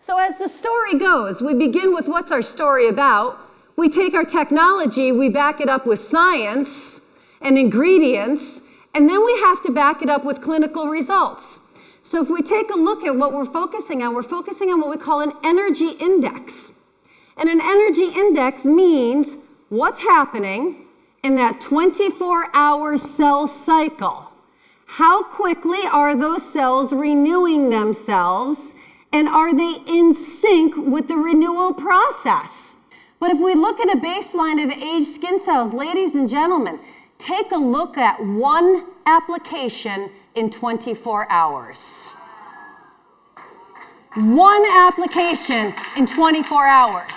So as the story goes, we begin with what's our story about. We take our technology, we back it up with science and ingredients, and then we have to back it up with clinical results. So if we take a look at what we're focusing on what we call an energy index. And an energy index means what's happening in that 24-hour cell cycle. How quickly are those cells renewing themselves, and are they in sync with the renewal process? But if we look at a baseline of aged skin cells, ladies and gentlemen, take a look at one application in 24 hours. One application in 24 hours.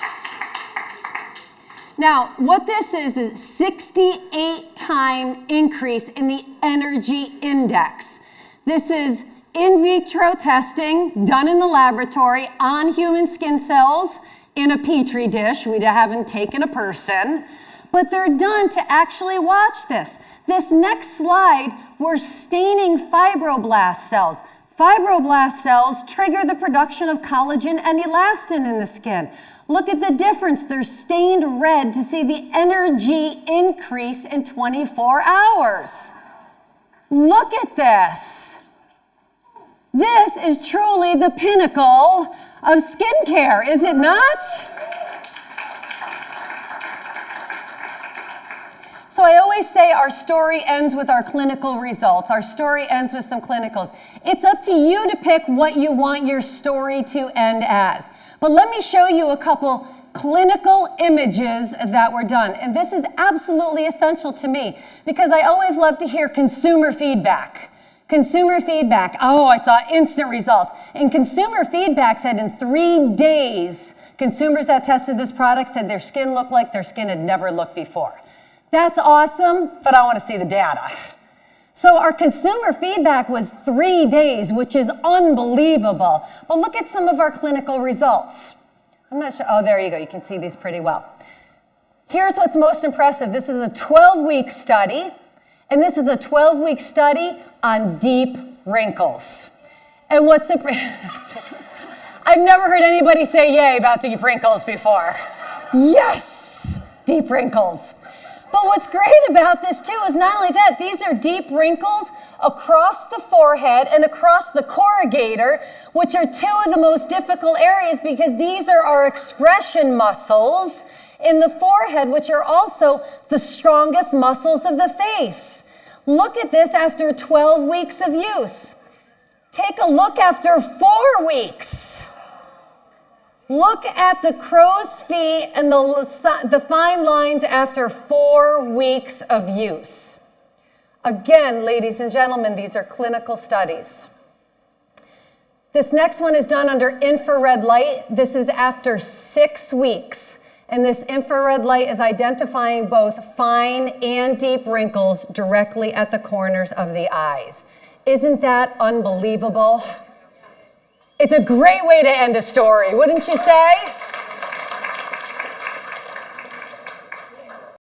Now, what this is 68-time increase in the energy index. This is in vitro testing done in the laboratory on human skin cells in a Petri dish. We haven't taken a person, but they're done to actually watch this. This next slide, we're staining fibroblast cells. Fibroblast cells trigger the production of collagen and elastin in the skin. Look at the difference. They're stained red to see the energy increase in 24 hours. Look at this. This is truly the pinnacle of skincare, is it not? So I always say our story ends with our clinical results. Our story ends with some clinicals. It's up to you to pick what you want your story to end as. But let me show you a couple clinical images that were done. And this is absolutely essential to me because I always love to hear consumer feedback. Consumer feedback. Oh, I saw instant results. And consumer feedback said in 3 days, consumers that tested this product said their skin looked like their skin had never looked before. That's awesome, but I want to see the data. So our consumer feedback was 3 days, which is unbelievable. But look at some of our clinical results. I'm not sure. Oh, there you go. You can see these pretty well. Here's what's most impressive. This is a 12-week study, and this is a 12-week study on deep wrinkles. And what's I've never heard anybody say yay about deep wrinkles before. Yes, deep wrinkles. But what's great about this too is not only that, these are deep wrinkles across the forehead and across the corrugator, which are two of the most difficult areas because these are our expression muscles in the forehead, which are also the strongest muscles of the face. Look at this after 12 weeks of use. Take a look after 4 weeks. Look at the crow's feet and the fine lines after 4 weeks of use. Again, ladies and gentlemen, these are clinical studies. This next one is done under infrared light. This is after 6 weeks. And this infrared light is identifying both fine and deep wrinkles directly at the corners of the eyes. Isn't that unbelievable? It's a great way to end a story, wouldn't you say?